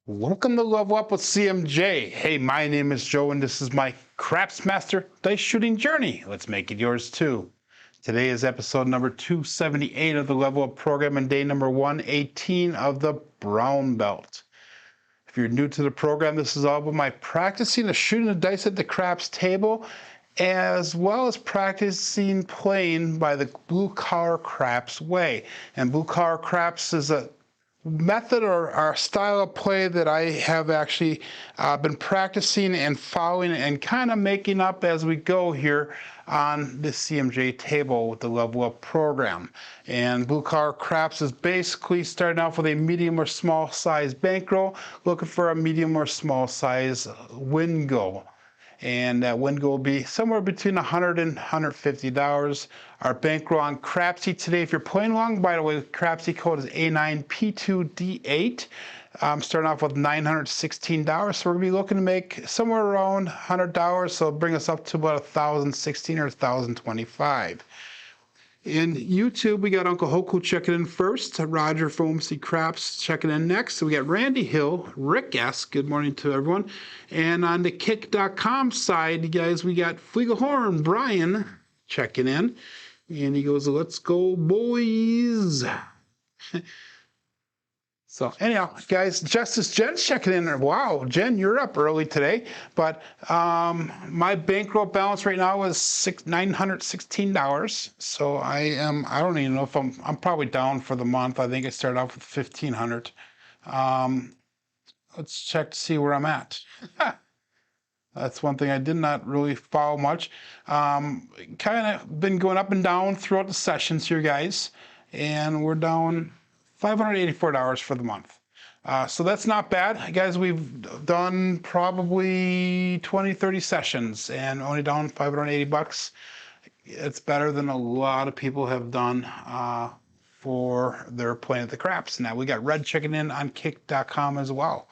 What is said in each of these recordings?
Welcome to Level Up with CMJ. Hey, my name is Joe, and this is my Craps Master dice shooting journey. Let's make it yours too. Today is episode number 278 of the Level Up program and day number 118 of the Brown Belt. If you're new to the program, this is all about my practicing of shooting the dice at the craps table, as well as practicing playing by the blue collar craps way. And blue collar craps is a method or style of play that I have actually been practicing and following and kind of making up as we go here on the CMJ table with the Level Up program. And blue collar craps is basically starting off with a medium or small size bankroll, looking for a medium or small size win goal. And that win goal will be somewhere between $100 and $150. Our bankroll on Crapsee today, if you're playing along, by the way, Crapsee code is A9P2D8. Starting off with $916, so we're going to be looking to make somewhere around $100, so it'll bring us up to about $1,016 or $1,025. In YouTube, we got Uncle Hoku checking in first, Roger from OMC Craps checking in next. So we got Randy Hill, Rick S. Good morning to everyone. And on the kick.com side, you guys, we got Fleegelhorn, Brian checking in. And he goes, "Let's go, boys." So anyhow, guys, Justice Jen's checking in. Wow, Jen, you're up early today. But my bankroll balance right now is $916. So I don't even know if I'm probably down for the month. I think I started off with $1,500. Let's check to see where I'm at. That's one thing I did not really follow much. Kind of been going up and down throughout the sessions here, guys. And we're down $584 for the month. So that's not bad. Guys, we've done probably 20, 30 sessions and only down $580. It's better than a lot of people have done for their playing at the craps. Now we got Red checking in on kick.com as well.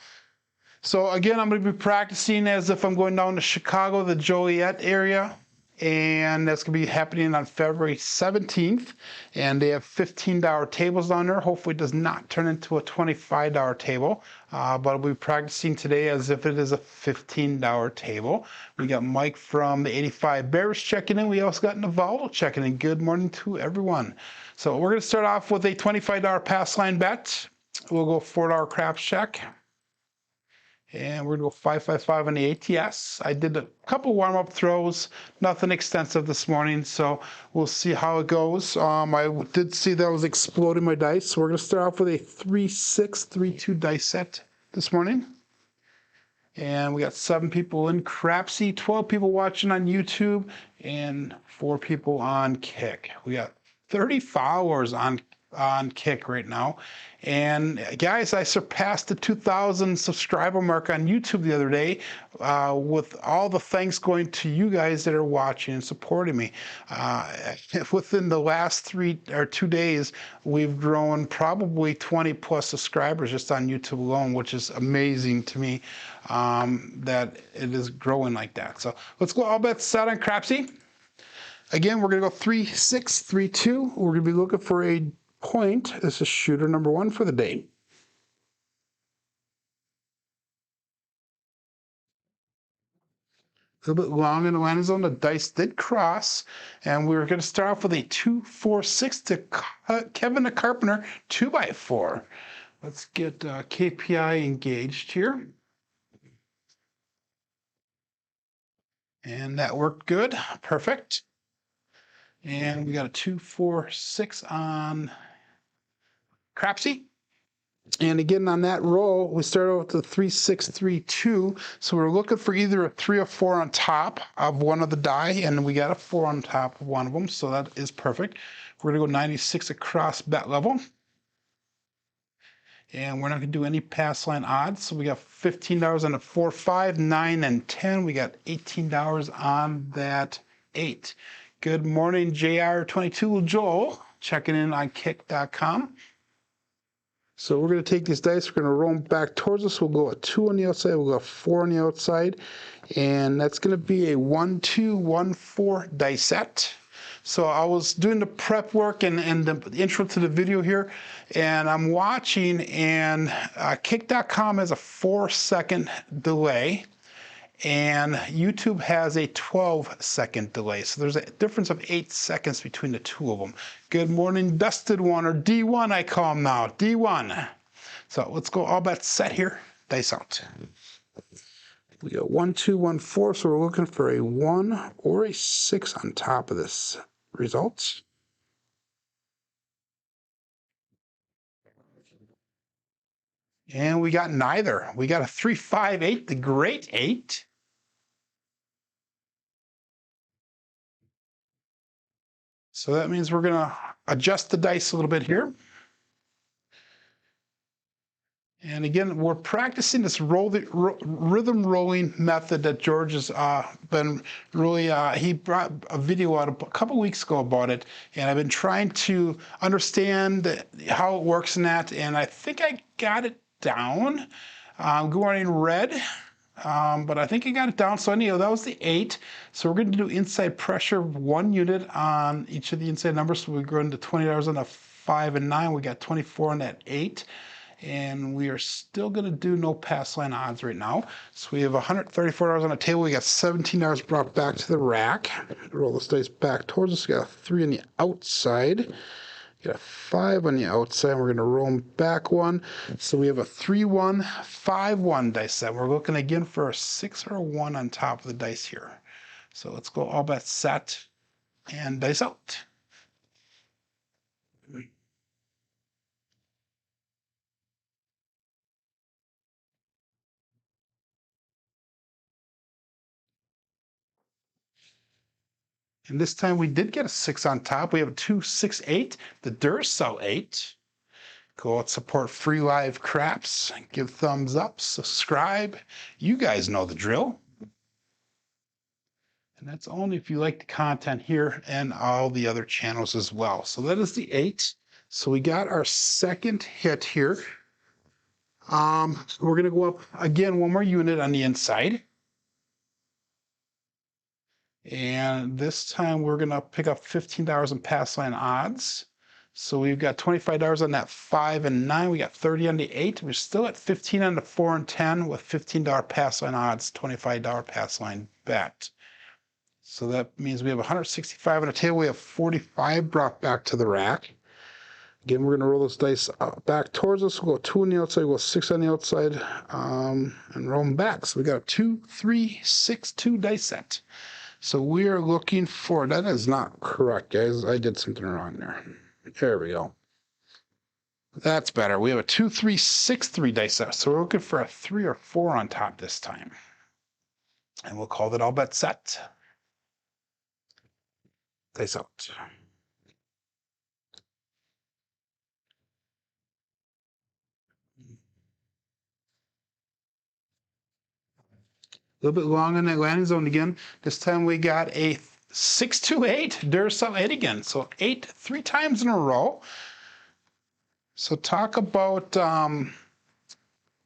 So again, I'm going to be practicing as if I'm going down to Chicago, the Joliet area. And that's going to be happening on February 17th. And they have $15 tables down there. Hopefully it does not turn into a $25 table. But I'll be practicing today as if it is a $15 table. We got Mike from the 85 Bears checking in. We also got Navaldo checking in. Good morning to everyone. So we're going to start off with a $25 pass line bet. We'll go $4 craps check. And we're going to go 555 on the ATS. I did a couple warm-up throws, nothing extensive this morning, so we'll see how it goes. I did see that I was exploding my dice, so we're going to start off with a 3-6-3-2 dice set this morning. And we got 7 people in Crapsee, 12 people watching on YouTube, and 4 people on Kick. We got 30 followers on Kick right now. And guys, I surpassed the 2,000 subscriber mark on YouTube the other day with all the thanks going to you guys that are watching and supporting me. Within the last 3 or 2 days, we've grown probably 20 plus subscribers just on YouTube alone, which is amazing to me that it is growing like that. So let's go all bets set on Crapsee. Again, we're going to go 3-6-3-2. We're going to be looking for a point. This is shooter number 1 for the day. A little bit long in the landing zone. The dice did cross, and we're going to start off with a 2-4-6 to Kevin the Carpenter 2x4. Let's get KPI engaged here. And that worked good. Perfect. And we got a 2-4-6 on Crapsee. And again, on that roll, we started with the 3-6-3-2. So we're looking for either a 3 or 4 on top of one of the die, and we got a 4 on top of one of them, so that is perfect. We're going to go 96 across bet level. And we're not going to do any pass line odds. So we got $15 on a 4, 5, 9, and 10. We got $18 on that 8. Good morning, JR22 Joel, checking in on kick.com. So we're going to take these dice, we're going to roll them back towards us. We'll go a 2 on the outside, we'll go a 4 on the outside, and that's going to be a 1-2-1-4 dice set. So I was doing the prep work and the intro to the video here, and I'm watching, and Kick.com has a 4-second delay, and YouTube has a 12-second delay. So there's a difference of 8 seconds between the two of them. Good morning, Dusted One, or D1 I call him now, D1. So let's go all bets set here, dice out. We got 1, 2, 1, 4, so we're looking for a 1 or a 6 on top of this result. And we got neither. We got a 3, 5, 8, the great 8. So that means we're going to adjust the dice a little bit here. And again, we're practicing this rhythm rolling method that George has been really, he brought a video out a couple weeks ago about it, and I've been trying to understand how it works in that, and I think I got it down. Good morning, Red. But I think I got it down. So anyhow, that was the 8. So we're going to do inside pressure 1 unit on each of the inside numbers. So we're going to $20 on a 5 and 9. We got 24 on that 8. And we are still going to do no pass line odds right now. So we have $134 on the table. We got $17 brought back to the rack. Roll this dice back towards us. We got a 3 on the outside. We got a 5 on the outside. We're going to roll them back 1. So we have a 3, 1, 5, 1 dice set. We're looking again for a 6 or a 1 on top of the dice here. So let's go all bets set and dice out. And this time we did get a 6 on top. We have a 2, 6, 8, the Duracell 8. Go out, support free live craps. Give thumbs up, subscribe. You guys know the drill. And that's only if you like the content here and all the other channels as well. So that is the 8. So we got our second hit here. We're going to go up again 1 more unit on the inside. And this time we're going to pick up $15 in pass line odds. So we've got $25 on that 5 and 9. We got 30 on the 8. We're still at 15 on the 4 and 10 with $15 pass line odds, $25 pass line bet. So that means we have 165 on the table. We have 45 brought back to the rack. Again, we're going to roll those dice back towards us. We'll go 2 on the outside, we'll go 6 on the outside, and roll them back. So we got a 2, 3, 6, 2 dice set. So we are looking for, that is not correct, guys. I did something wrong there. There we go. That's better. We have a 2, 3, 6, 3 dice set. So we're looking for a 3 or 4 on top this time. And we'll call that all bet set. Dice out. A little bit long on that landing zone again. This time we got a 6, 2, 8 Duracell 8 again. So 8 3 times in a row. So talk about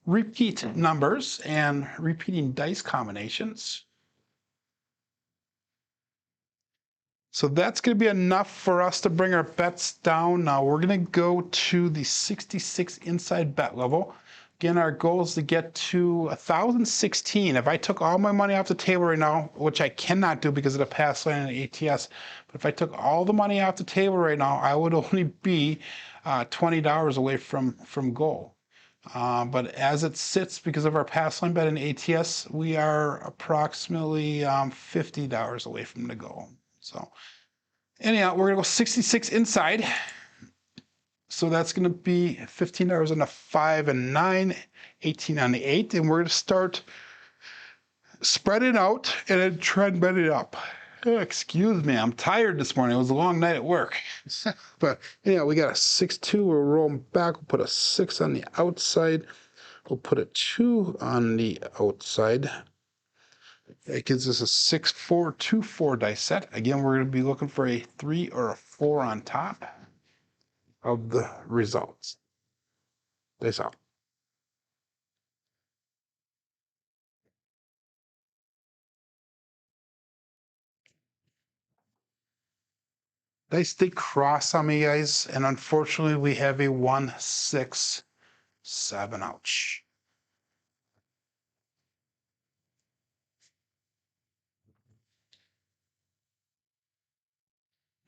repeat numbers and repeating dice combinations. So that's going to be enough for us to bring our bets down. Now we're going to go to the 66 inside bet level. Again, our goal is to get to 1,016. If I took all my money off the table right now, which I cannot do because of the pass line and the ATS, but if I took all the money off the table right now, I would only be $20 away from goal. But as it sits, because of our pass line bet and ATS, we are approximately $50 away from the goal. So anyhow, we're going to go 66 inside. So that's going to be $15 on the 5 and 9, 18 on the 8, and we're going to start spreading out and then trend bet it up. Oh, excuse me, I'm tired this morning. It was a long night at work. But anyhow, we got a 6, 2. We'll roll them back. We'll put a 6 on the outside. We'll put a 2 on the outside. That gives us a 6, 4, 2, 4 dice set. Again, we're going to be looking for a 3 or a 4 on top of the results. Dice out. Dice did cross on me, guys, and unfortunately we have a 1, 6, 7. Ouch.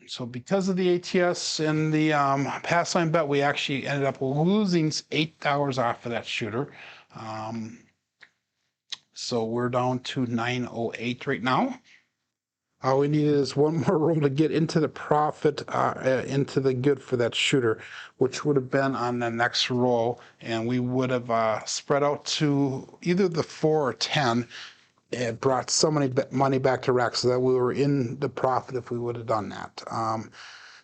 So because of the ATS and the pass line bet, we actually ended up losing $8 off of that shooter. So we're down to 908 right now. All we needed is one more roll to get into the profit, into the good for that shooter, which would have been on the next roll, and we would have spread out to either the 4 or 10. It brought so many money back to rack, so that we were in the profit if we would have done that.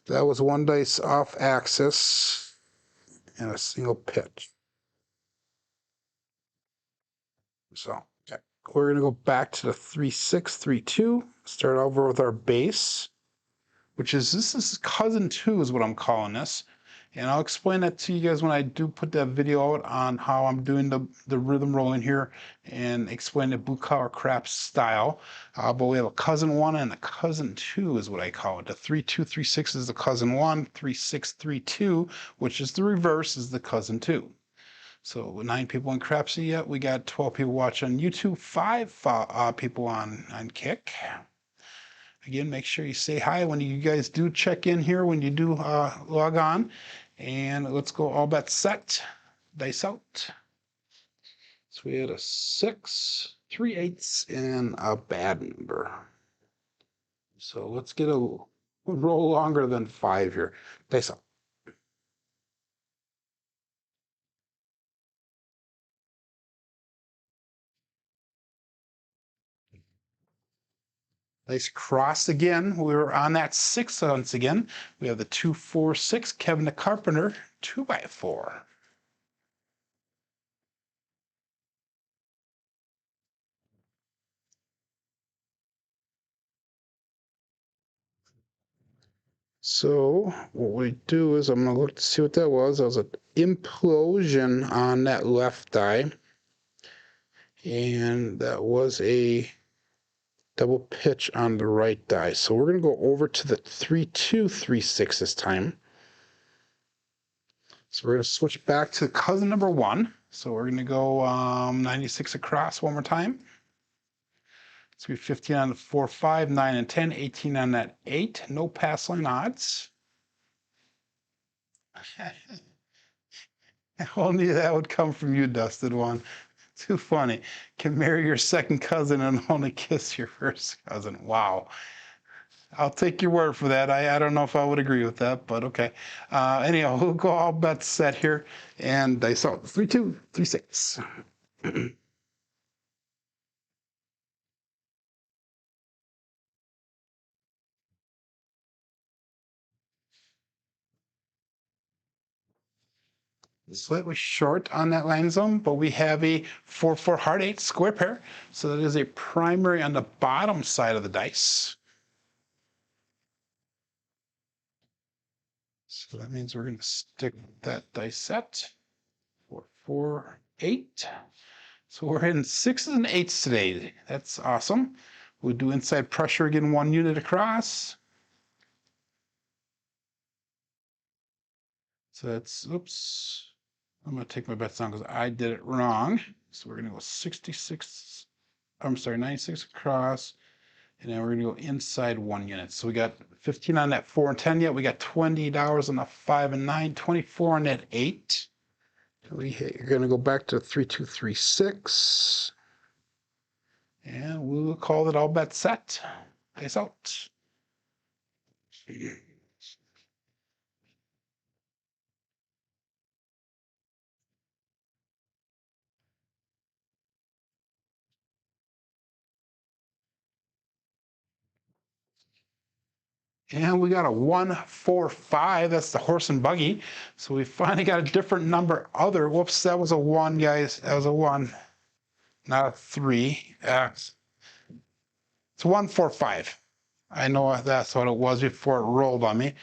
That was one dice off axis and a single pitch. So okay. We're going to go back to the 3-6-3-2, start over with our base, which is, this is cousin 2 is what I'm calling this. And I'll explain that to you guys when I do put that video out on how I'm doing the rhythm rolling here and explain the blue collar craps style. But we have a cousin 1 and a cousin 2 is what I call it. The 3-2-3-6 is the cousin 1, 3-6-3-2, which is the reverse, is the cousin 2. So with 9 people in Crapsee yet, we got 12 people watching on YouTube, 5 people on Kick. Again, make sure you say hi when you guys do check in here, when you do log on. And let's go all bets set, dice out. So we had a 6, 3 8s, and a bad number. So let's get a roll longer than 5 here. Dice out. Dice crossed again. We were on that 6 once again. We have the 2, 4, 6. Kevin the Carpenter, 2x4. So what we do is I'm going to look to see what that was. That was an implosion on that left die. And that was a double pitch on the right die. So we're going to go over to the 3-2-3-6 this time. So we're going to switch back to cousin number 1. So we're going to go 96 across one more time. It's going to be 15 on the 4, 5, 9, and 10, 18 on that 8. No pass line odds. Only that would come from you, Dusted One. Too funny. Can marry your second cousin and only kiss your first cousin. Wow. I'll take your word for that. I don't know if I would agree with that, but okay. Anyhow, we'll go all bets set here. And dice out 3-2-3-6. Slightly short on that line zone, but we have a 4-4 heart 8 square pair. So that is a primary on the bottom side of the dice. So that means we're going to stick that dice set. 4, 4, 8. So we're hitting 6s and 8s today. That's awesome. We'll do inside pressure again, 1 unit across. So that's, oops. I'm going to take my bets down because I did it wrong. So we're going to go 66, I'm sorry, 96 across. And then we're going to go inside 1 unit. So we got 15 on that 4 and 10 yet. We got $20 on the 5 and 9, 24 on that 8. You're going to go back to 3-2-3-6. And we'll call it all bets set. Dice out. And we got a 1-4-5. That's the horse and buggy. So we finally got a different number. Whoops, that was a 1, guys. That was a 1, not a 3. It's 1-4-5. I know that's what it was before it rolled on me.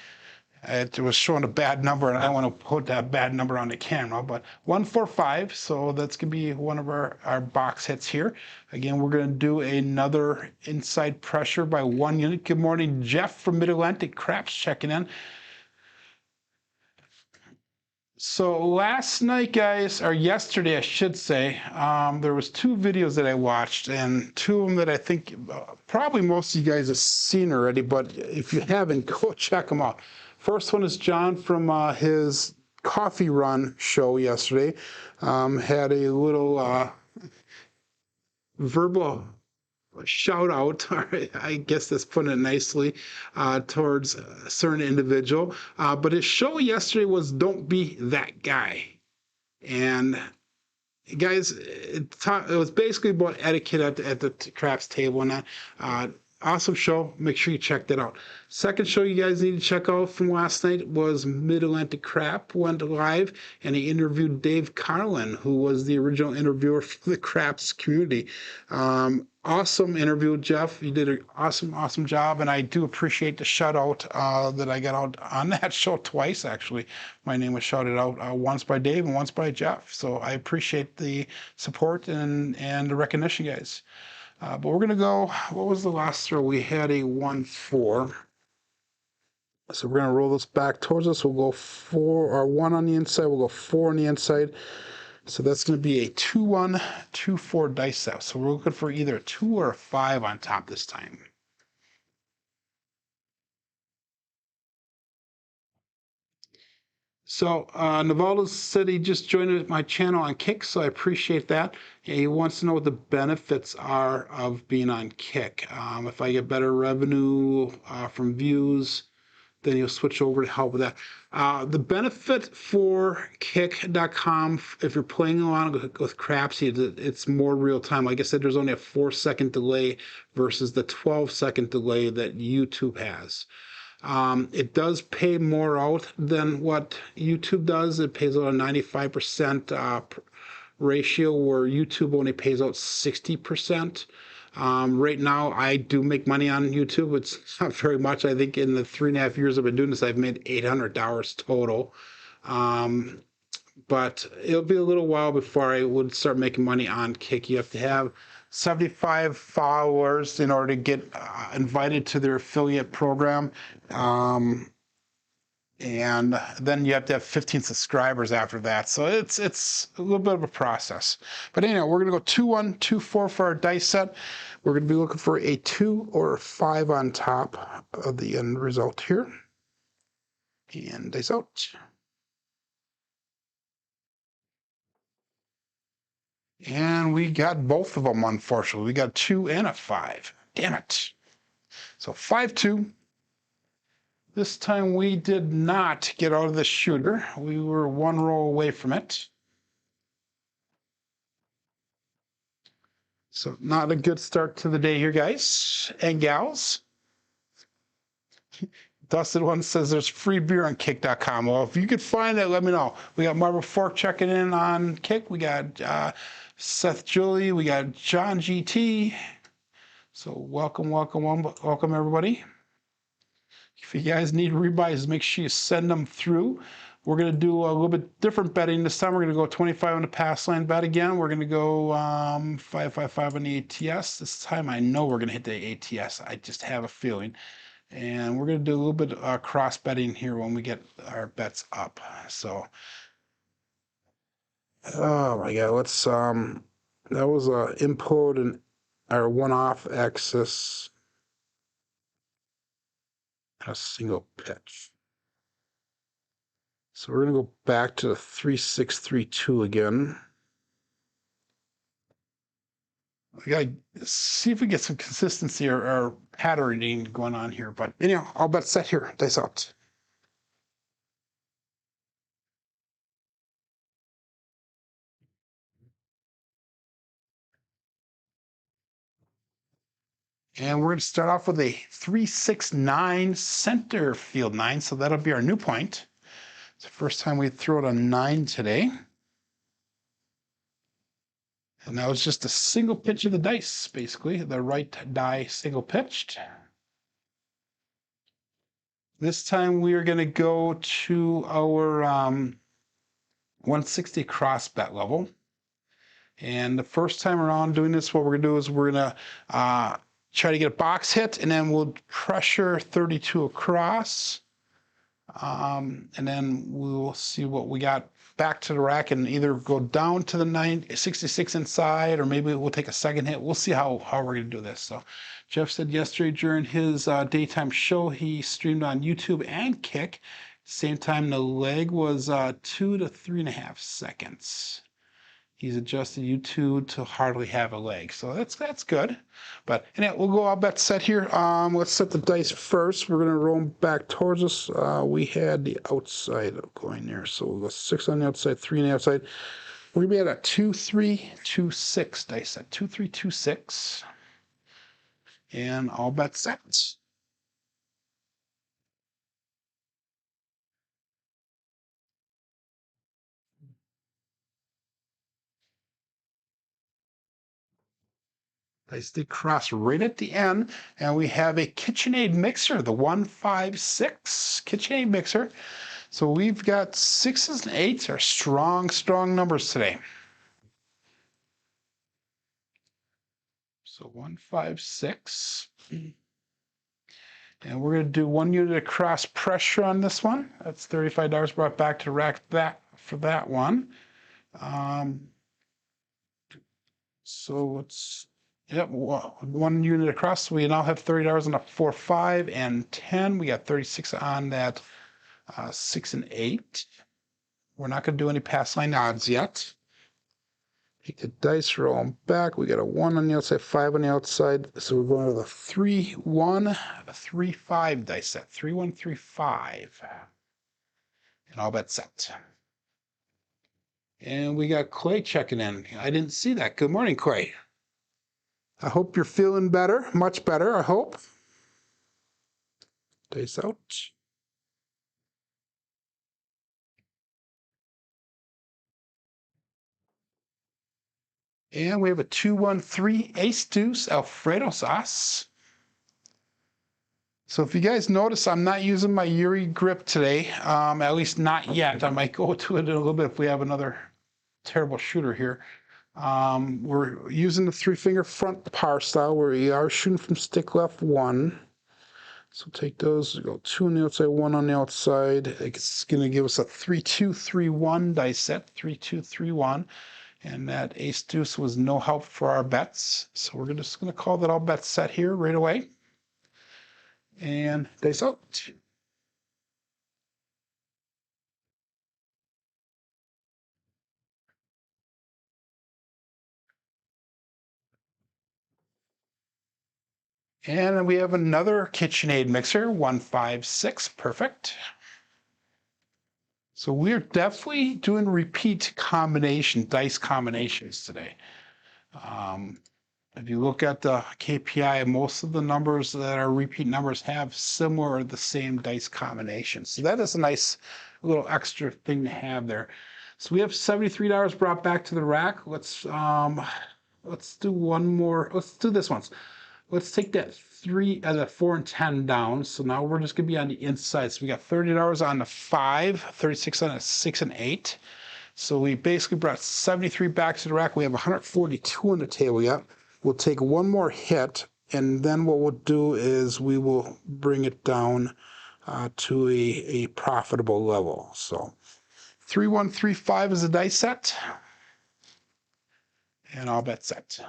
It was showing a bad number, and I don't want to put that bad number on the camera, but 145, so that's going to be one of our box hits here. Again, we're going to do another inside pressure by 1 unit. Good morning, Jeff from Mid-Atlantic. Craps checking in. So last night, guys, or yesterday, I should say, there was 2 videos that I watched, and 2 of them that I think probably most of you guys have seen already, but if you haven't, go check them out. First one is John from his coffee run show yesterday. Had a little verbal shout out, I guess that's putting it nicely, towards a certain individual. But his show yesterday was Don't Be That Guy. And guys, it was basically about etiquette at the craps table and that. Awesome show. Make sure you check that out. Second show you guys need to check out from last night was Mid-Atlantic Crap went live, and he interviewed Dave Carlin, who was the original interviewer for the craps community. Awesome interview, Jeff. You did an awesome job, and I do appreciate the shout out that I got out on that show twice, actually. My name was shouted out once by Dave and once by Jeff, so I appreciate the support and the recognition, guys. But we're going to go, what was the last throw? We had a 1-4. So we're going to roll this back towards us. We'll go 4 or 1 on the inside. We'll go 4 on the inside. So that's going to be a 2-1, 2-4 dice set. So we're looking for either a 2 or a 5 on top this time. So Navaldo said he just joined my channel on Kick, so I appreciate that. He wants to know what the benefits are of being on Kick. If I get better revenue from views, then you'll switch over to help with that. The benefit for Kick.com, if you're playing along with Crapsee, it's more real time. Like I said, there's only a 4-second delay versus the 12-second delay that YouTube has. It does pay more out than what YouTube does. It pays out a 95% ratio, where YouTube only pays out 60%. Right now, I do make money on YouTube. It's not very much. I think in the 3.5 years I've been doing this, I've made $800 total. But it'll be a little while before I would start making money on Kick. You have to have 75 followers in order to get invited to their affiliate program. And then you have to have 15 subscribers after that. So it's a little bit of a process. But anyhow, we're going to go 2-1, 2-4 for our dice set. We're going to be looking for a 2 or a 5 on top of the end result here. And dice out. And we got both of them, unfortunately. We got a 2 and a 5. Damn it. So 5-2. This time we did not get out of the shooter. We were 1 roll away from it. So not a good start to the day here, guys and gals. Dusted One says there's free beer on Kick.com. Well, if you could find it, let me know. We got Marble Fork checking in on Kick. We got Seth Julie. We got John GT. So welcome everybody. If you guys need rebuys, make sure you send them through. We're going to do a little bit different betting this time. We're going to go 25 on the pass line bet again. We're going to go 555 on the ATS. This time I know we're going to hit the ATS. I just have a feeling. And we're going to do a little bit of cross betting here when we get our bets up. So, oh my God, let's, that was a input and our one-off axis. A single pitch. So we're going to go back to the 3-6-3-2 again. We got to see if we get some consistency or patterning going on here. But anyhow, all bets set here. Dice out. And we're going to start off with a 3-6-9 center field 9. So that'll be our new point. It's the first time we throw it on 9 today. And that was just a single pitch of the dice, basically. The right die single pitched. This time we are going to go to our 160 cross bet level. And the first time around doing this, what we're going to do is we're going to try to get a box hit, and then we'll pressure 32 across. And then we'll see what we got back to the rack and either go down to the 66 inside, or maybe we'll take a second hit. We'll see how we're going to do this. So Jeff said yesterday during his daytime show, he streamed on YouTube and Kick. Same time, the leg was 2 to 3.5 seconds. He's adjusted YouTube to hardly have a leg, so that's good. But anyway, we'll go all bet set here. Let's set the dice first. We're gonna roll them back towards us. We had the outside going there, so we'll go 6 on the outside, 3 on the outside. We're gonna be at a 2, 3, 2, 6 dice set. 2, 3, 2, 6, and all bet set. Dice did cross right at the end, and we have a KitchenAid mixer, the 156 KitchenAid mixer. So we've got 6s and 8s are strong numbers today. So 156. And we're going to do 1 unit of cross pressure on this one. That's $35 brought back to rack for that one. So let's... Yep, 1 unit across. We now have $30 on a 4, 5, and 10. We got 36 on that 6 and 8. We're not going to do any pass line odds yet. Take the dice, roll them back. We got a 1 on the outside, 5 on the outside. So we're going to the 3, 1, 3, 5 dice set. 3, 1, 3, 5. And all bet set. And we got Clay checking in. I didn't see that. Good morning, Clay. I hope you're feeling better, much better, I hope. Dice out. And we have a 2-1-3 ace deuce Alfredo sauce. So if you guys notice, I'm not using my Yuri grip today, at least not yet. I might go to it in a little bit if we have another terrible shooter here. We're using the 3-finger front par style where we are shooting from stick left 1. So take those, go 2 on the outside, 1 on the outside. It's going to give us a 3-2-3-1 dice set, 3-2-3-1. And that ace deuce was no help for our bets. So we're just going to call that all bets set here right away. And dice out. And then we have another KitchenAid mixer, 156, perfect. So we're definitely doing repeat dice combinations today. If you look at the KPI, most of the numbers that are repeat numbers have similar or the same dice combinations. So that is a nice little extra thing to have there. So we have $73 brought back to the rack. Let's do one more. Let's do this one. Let's take that 4 and 10 down. So now we're just gonna be on the inside. So we got $30 on the 5, 36 on the 6 and 8. So we basically brought 73 back to the rack. We have 142 on the table yet. We'll take one more hit, and then what we'll do is we will bring it down to a profitable level. So 3, 1, 3, 5 is a dice set, and all bet set.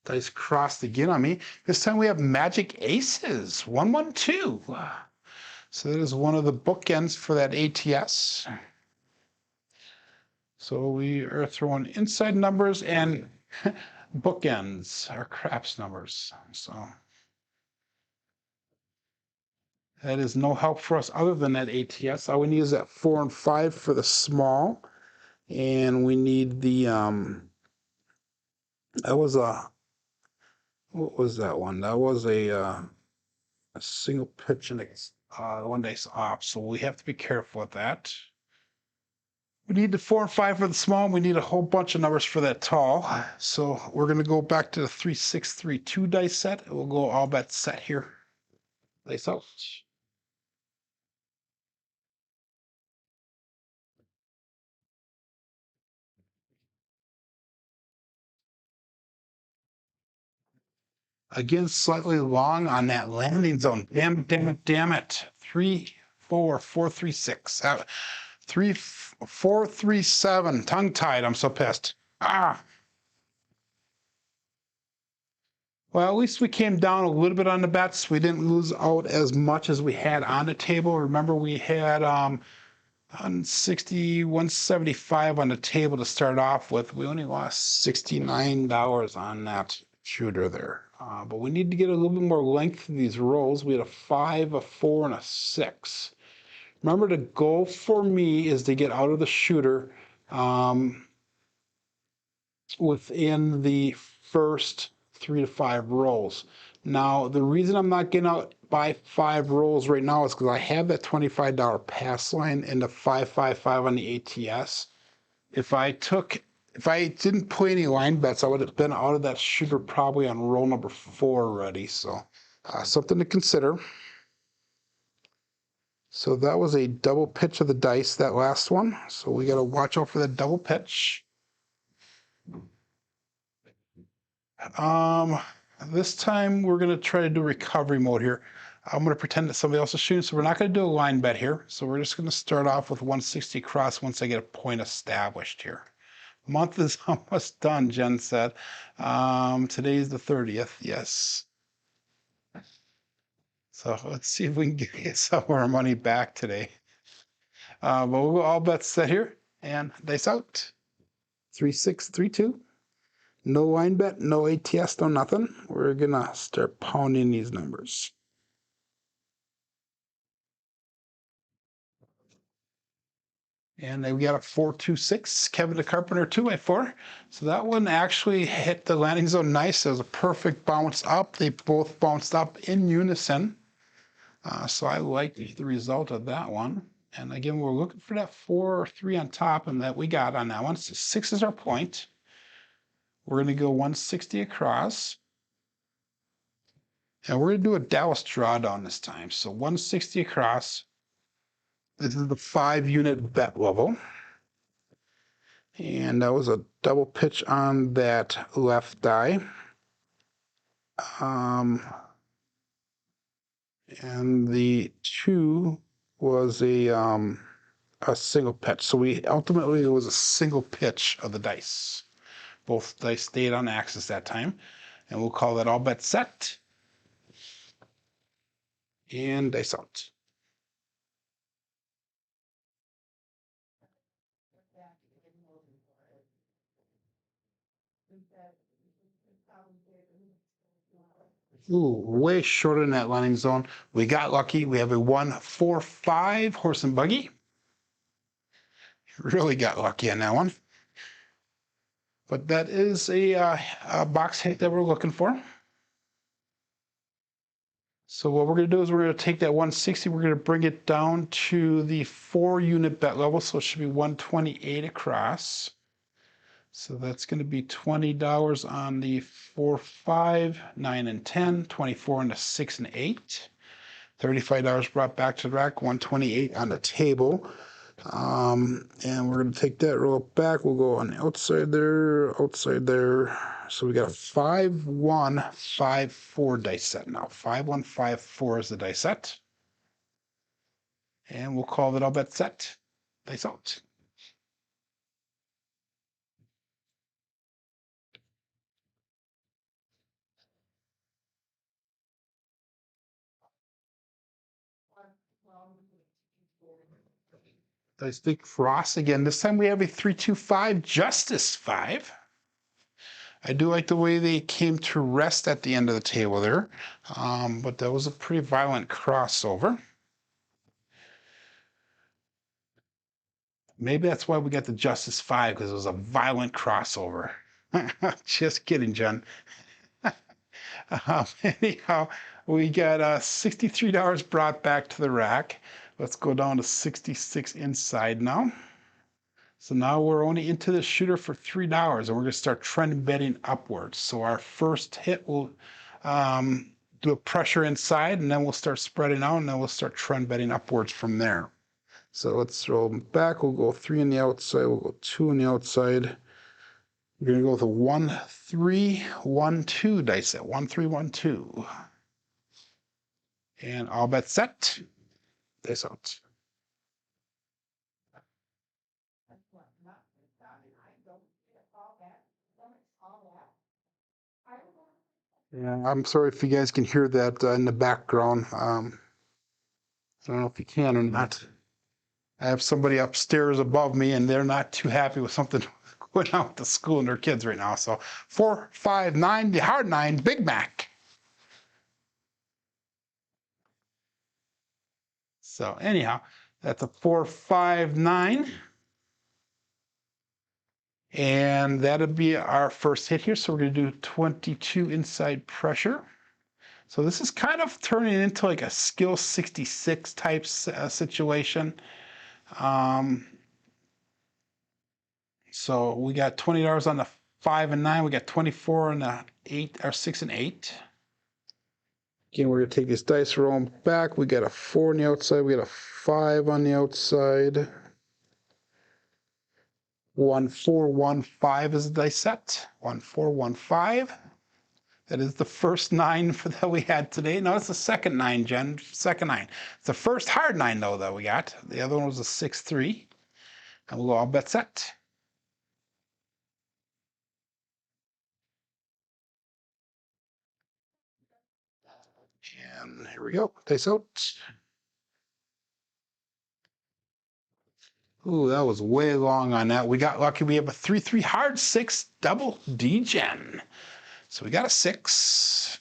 Dice crossed again on me. This time we have magic aces, 1, 1, 2. So that is one of the bookends for that ATS. So we are throwing inside numbers and bookends, our craps numbers. So that is no help for us other than that ATS. All we need is that 4 and 5 for the small. And we need the, that was a, what was that one? That was a a single pitch and one dice off, so we have to be careful with that. We need the 4 and 5 for the small, and we need a whole bunch of numbers for that tall. So we're going to go back to the 3, 6, 3, 2 dice set. We'll go all bet set here. Dice out. Again, slightly long on that landing zone. Damn it, damn it, damn it. 3, 4, 4, 3, 6. 3, 4, 3, 7. Tongue tied. I'm so pissed. Ah. Well, at least we came down a little bit on the bets. We didn't lose out as much as we had on the table. Remember, we had 160, 175 on the table to start off with. We only lost $69 on that shooter there. But we need to get a little bit more length in these rolls. We had a 5, a 4, and a 6. Remember, the goal for me is to get out of the shooter within the first 3 to 5 rolls. Now, the reason I'm not getting out by 5 rolls right now is because I have that $25 pass line and the 555 on the ATS. If I didn't play any line bets, I would have been out of that shooter probably on roll number 4 already. So something to consider. So that was a double pitch of the dice, that last one. So we got to watch out for that double pitch. This time we're going to try to do recovery mode here. I'm going to pretend that somebody else is shooting, so we're not going to do a line bet here. So we're just going to start off with 160 across once I get a point established here. Month is almost done, Jen said. Today's the 30th, yes. So let's see if we can get some of our money back today. But we'll go all bets set here and dice out. 3, 6, 3, 2. No line bet, no ATS, no nothing. We're gonna start pounding these numbers. And then we got a 4, 2, 6, Kevin the Carpenter 2x4. So that one actually hit the landing zone nice. It was a perfect bounce up. They both bounced up in unison. So I like the result of that one. And again, we're looking for that 4 or 3 on top, and that we got on that one. So 6 is our point. We're going to go 160 across. And we're going to do a Dallas drawdown this time. So 160 across. This is the 5-unit bet level. And that was a double pitch on that left die. And the 2 was a single pitch. So ultimately it was a single pitch of the dice. Both dice stayed on axis that time. And we'll call that all bet set. And dice out. Ooh, way shorter than that landing zone. We got lucky. We have a 1, 4, 5 horse and buggy. Really got lucky on that one. But that is a box hit that we're looking for. So what we're going to do is we're going to take that 160, we're going to bring it down to the 4-unit bet level, so it should be 128 across. So that's going to be $20 on the 4, 5, 9, and 10, 24 on the 6 and 8. $35 brought back to the rack, 128 on the table. And we're going to take that, roll it back. We'll go on the outside there, outside there. So we got a 5, 1, 5, 4 dice set now. 5, 1, 5, 4 is the dice set. And we'll call that all bet set. Dice out. Dice big cross again. This time we have a 3, 2, 5 Justice 5. I do like the way they came to rest at the end of the table there, but that was a pretty violent crossover. Maybe that's why we got the Justice 5, because it was a violent crossover. Just kidding, Jen. Anyhow, We got $63 brought back to the rack. Let's go down to 66 inside now. So now we're only into the shooter for $3, and we're going to start trend betting upwards. So our first hit will do a pressure inside, and then we'll start spreading out, and then we'll start trend betting upwards from there. So let's roll back. We'll go 3 on the outside. We'll go 2 on the outside. We're going to go with a 1, 3, 1, 2 dice set. 1, 3, 1, 2. And all bets set. Dice out. Yeah, I'm sorry if you guys can hear that in the background. I don't know if you can or not. I have somebody upstairs above me, and they're not too happy with something going on with the school and their kids right now. So 4, 5, 9, the hard 9, Big Mac. So anyhow, that's a 4, 5, 9. And that'll be our first hit here. So we're going to do 22 inside pressure. So this is kind of turning into like a skill 66 type situation. So we got $20 on the 5 and 9. We got 24 on the 8 or 6 and 8. Again, we're going to take this dice roll back. We got a 4 on the outside. We got a 5 on the outside. 1, 4, 1, 5 is the dice set. 1, 4, 1, 5. That is the first 9 that we had today. No, it's the second 9, Jen. Second 9. It's the first hard 9, though, that we got. The other one was a 6, 3. And we'll go all bet set. And here we go. Dice out. Ooh, that was way long on that. We got lucky. We have a 3, 3 hard 6 double D-Gen. So we got a 6.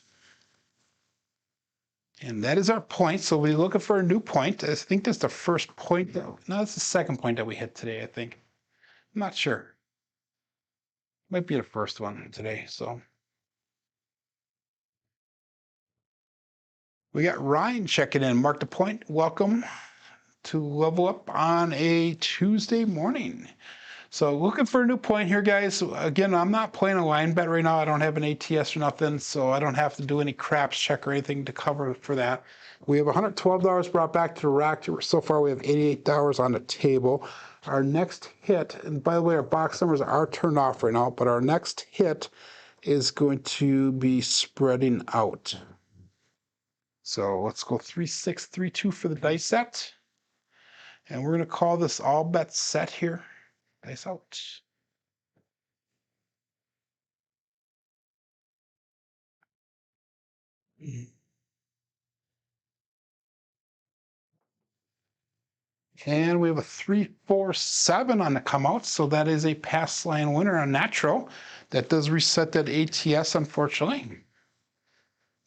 And that is our point. So we're looking for a new point. I think that's the first point. No, that's the second point that we hit today, I think. I'm not sure. Might be the first one today. So we got Ryan checking in. Mark the point. Welcome to Level Up on a Tuesday morning. So looking for a new point here, guys. Again, I'm not playing a line bet right now. I don't have an ATS or nothing, so I don't have to do any craps check or anything to cover for that. We have $112 brought back to the rack. So far, we have $88 on the table. Our next hit, and by the way, our box numbers are turned off right now, but our next hit is going to be spreading out. So let's go 3, 6, 3, 2 for the dice set. And we're going to call this all bets set here. Dice out. And we have a 3, 4, 7 on the come out. So that is a pass line winner on natural. That does reset that ATS, unfortunately.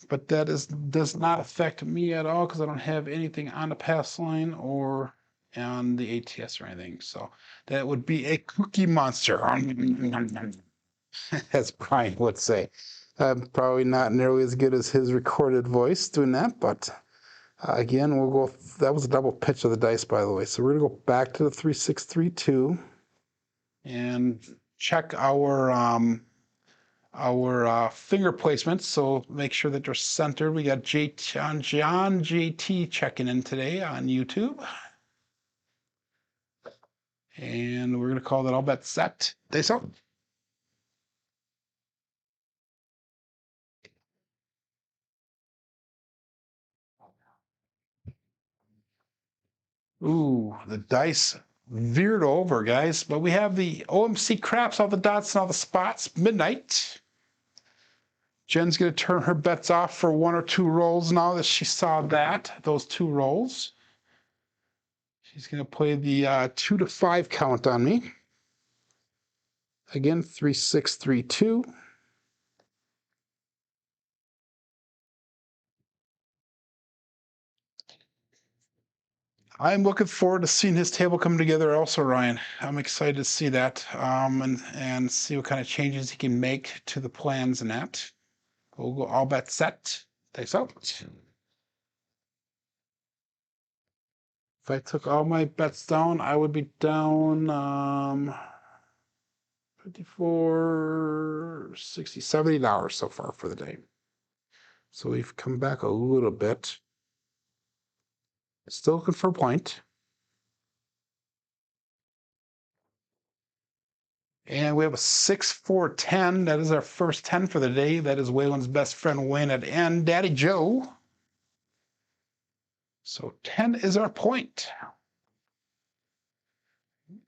But that does not affect me at all because I don't have anything on the pass line or on the ATS or anything. So that would be a cookie monster. As Brian would say. Probably not nearly as good as his recorded voice doing that, but again, we'll go. That was a double pitch of the dice, by the way. So we're going to go back to the 3, 6, 3, 2 and check our finger placements. So make sure that they're centered. We got John JT checking in today on YouTube. And we're going to call that all bet set. Dice out. Ooh, the dice veered over, guys. But we have the OMC craps, all the dots and all the spots. Midnight. Jen's going to turn her bets off for 1 or 2 rolls now that she saw those 2 rolls. She's going to play the 2 to 5 count on me. Again, 3, 6, 3, 2. I'm looking forward to seeing his table come together also, Ryan. I'm excited to see that and see what kind of changes he can make to the plans and that. We'll go all bet set. Dice out. If I took all my bets down, I would be down 54, 60, $70 so far for the day. So we've come back a little bit. Still looking for a point. And we have a 6-4-10. That is our first 10 for the day. That is Waylon's best friend Wayne and Daddy Joe. So 10 is our point.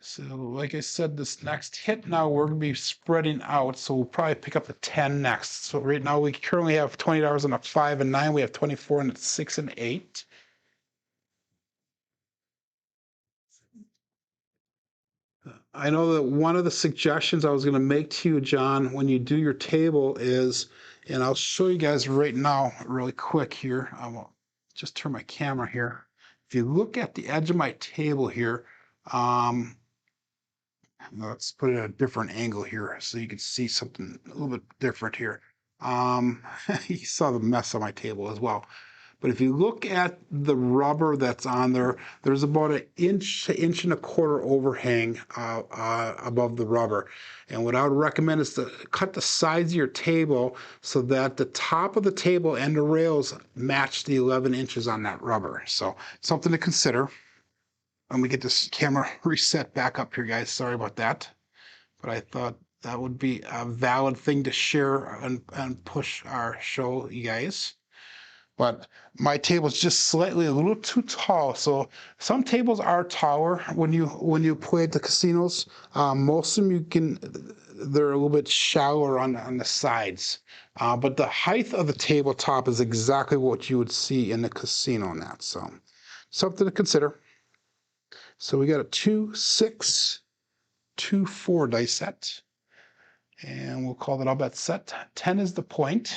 So like I said, this next hit now we're going to be spreading out. So we'll probably pick up the 10 next. So right now we currently have $20 on a 5 and 9. We have 24 on a 6 and 8. I know that one of the suggestions I was going to make to you, John, when you do your table is, and I'll show you guys right now really quick here. I will just turn my camera here. If you look at the edge of my table here, let's put it at a different angle here so you can see something a little bit different here. You saw the mess on my table as well. But if you look at the rubber that's on there, there's about an inch and a quarter overhang above the rubber. And what I would recommend is to cut the sides of your table so that the top of the table and the rails match the 11 inches on that rubber. So something to consider. Let me get this camera reset back up here, guys. Sorry about that. But I thought that would be a valid thing to share and push our show, you guys. But my table is just slightly a little too tall. So some tables are taller when you play at the casinos. Most of them they're a little bit shallower on the sides. But the height of the tabletop is exactly what you would see in the casino on that. So something to consider. So we got a 2, 6, 2, 4 dice set. And we'll call that all bet set. 10 is the point.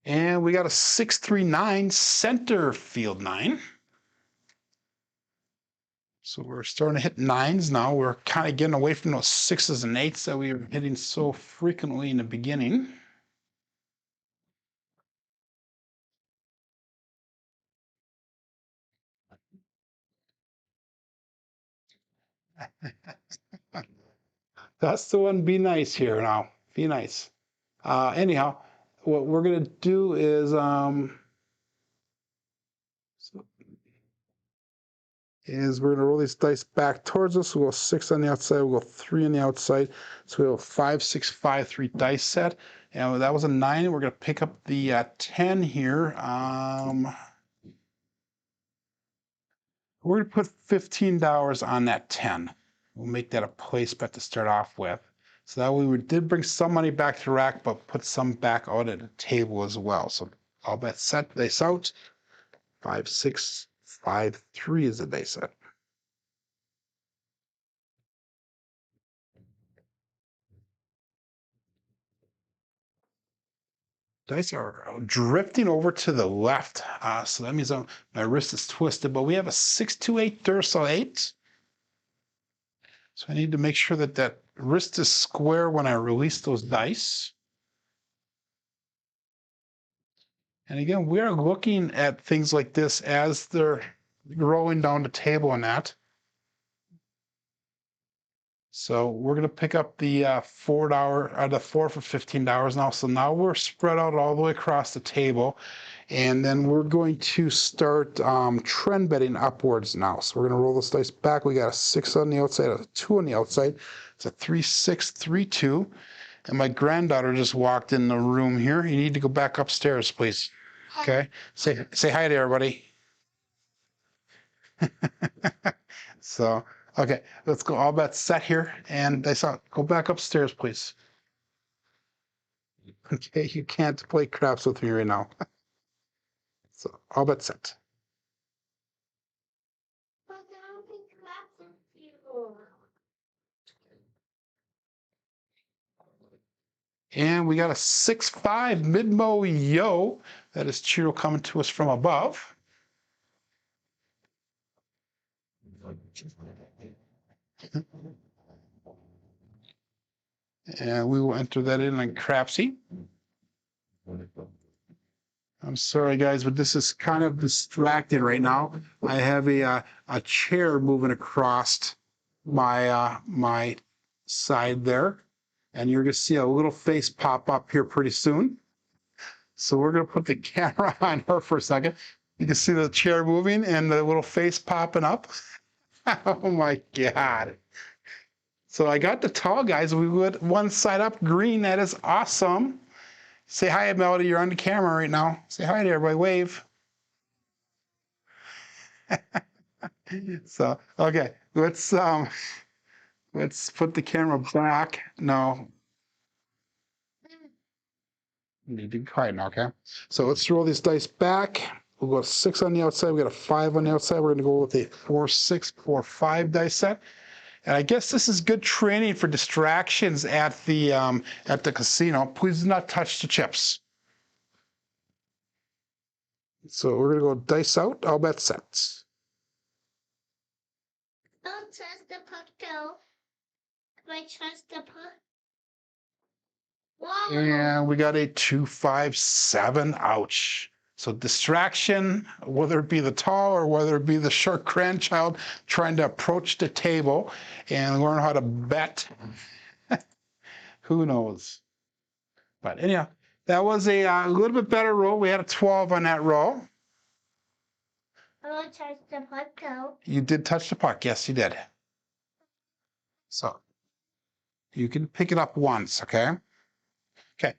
And we got a 6-3-9 center field 9. So we're starting to hit 9s now. We're kind of getting away from those 6s and 8s that we were hitting so frequently in the beginning. That's the one. Be nice here now. Be nice. Anyhow, what we're going to do is we're going to roll these dice back towards us. We'll go 6 on the outside. We'll go 3 on the outside. So we have a 5, 6, 5, 3 dice set. And that was a 9. We're going to pick up the 10 here. We're going to put $15 on that 10. We'll make that a place bet to start off with. So that way we did bring some money back to the rack, but put some back out at the table as well. So all bet set dice out. 5, 6, 5, 3 is the dice set. Dice are drifting over to the left. So that means my wrist is twisted, but we have a 6-2-8 Duracell 8. So I need to make sure that that wrist is square when I release those dice. And again, we're looking at things like this as they're rolling down the table and that. So we're going to pick up the $4 for $15 now. So now we're spread out all the way across the table. And then we're going to start trend betting upwards now. So we're going to roll this dice back. We got a 6 on the outside, a 2 on the outside. It's a 3, 6, 3, 2. And my granddaughter just walked in the room here. You need to go back upstairs, please. Okay? Say hi to everybody. So, okay, let's go. All bets set here. And go back upstairs, please. Okay, you can't play craps with me right now. So, all bets set. And we got a 6-5 mid-mo yo. That is Chiro coming to us from above. And we will enter that in on Crapsee. I'm sorry, guys, but this is kind of distracted right now. I have a chair moving across my my side there, and you're going to see a little face pop up here pretty soon. So we're going to put the camera on her for a second. You can see the chair moving and the little face popping up. Oh my God. So I got the tall guys. We went one side up green. That is awesome. Say hi, Melody. You're on the camera right now. Say hi to everybody. Wave. So, okay. Let's put the camera back. No. You need to be quiet now, okay? So let's throw these dice back. We'll go 6 on the outside. We got a 5 on the outside. We're going to go with a 4, 6, 4, 5 dice set. And I guess this is good training for distractions at the casino. Please do not touch the chips. So we're going to go dice out. All bets set. Don't touch the puck, though. I trust the puck. Wow. And we got a 2, 5, 7. Ouch. So distraction, whether it be the tall or whether it be the short grandchild trying to approach the table and learn how to bet. Who knows? But anyhow, that was a little bit better roll. We had a 12 on that roll. I don't touch the puck, though. You did touch the puck. Yes, you did. So you can pick it up once, okay? Okay.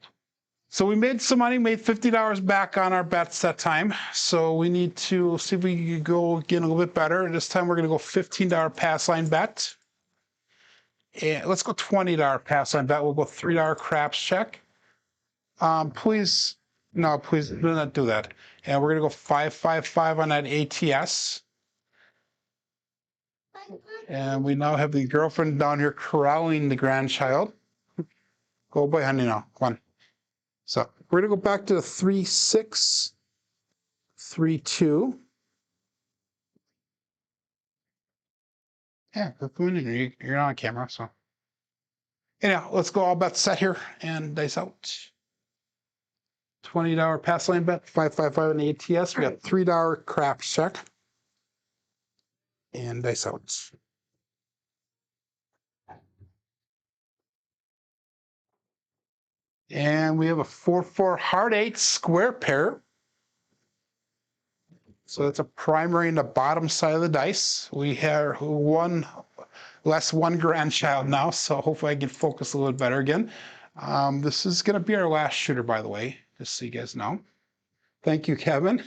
So we made some money, made $50 back on our bets that time. So we need to see if we can go again a little bit better. This time we're going to go $15 pass line bet. And let's go $20 pass line bet. We'll go $3 craps check. Please, no, please do not do that. And we're going to go 555 on that ATS. And we now have the girlfriend down here corralling the grandchild. Go boy, honey, now. Come on. So we're going to go back to the 3, 6, 3, 2. Yeah, you're not on camera, so. Anyhow, let's go all bets set here and dice out. $20 pass line bet, 555 on the ATS. We got $3 craps check. And dice out. And we have a 4-4 heart 8 square pair. So that's a primary in the bottom side of the dice. We have one grandchild now, so hopefully I can focus a little bit better again. This is going to be our last shooter, by the way, just so you guys know. Thank you, Kevin.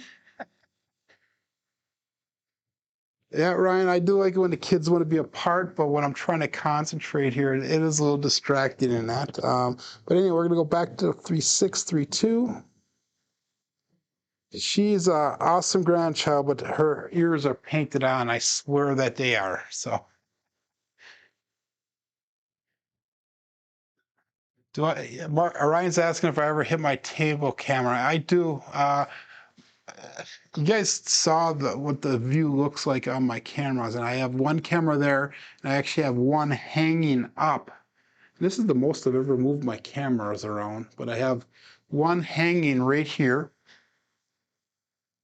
Yeah, Ryan, I do like it when the kids want to be apart, but when I'm trying to concentrate here, it is a little distracting in that. But anyway, we're going to go back to 3, 6, 3, 2. She's an awesome grandchild, but her ears are painted on. I swear that they are. So, Ryan's asking if I ever hit my table camera. I do. You guys saw what the view looks like on my cameras, and I have one camera there, and I actually have one hanging up. This is the most I've ever moved my cameras around, but I have one hanging right here.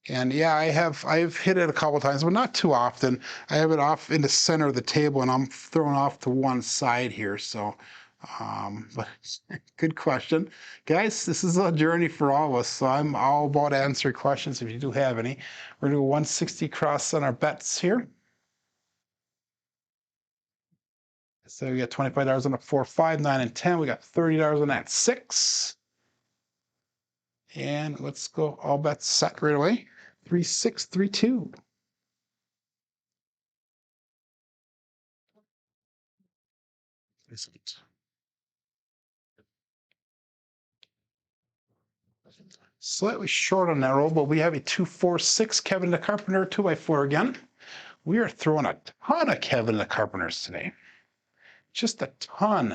And yeah, I've hit it a couple times, but not too often. I have it off in the center of the table, and I'm throwing off to one side here. So, but good question, guys. This is a journey for all of us. So I'm all about answering questions if you do have any. We're gonna do 160 cross on our bets here. So we got $25 on the 4, 5, 9, and 10. We got $30 on that 6. And let's go all bets set right away. 3, 6, 3, 2. Slightly short on that roll, but we have a 2, 4, 6 Kevin the Carpenter 2x4 again. We are throwing a ton of Kevin the Carpenters today. Just a ton.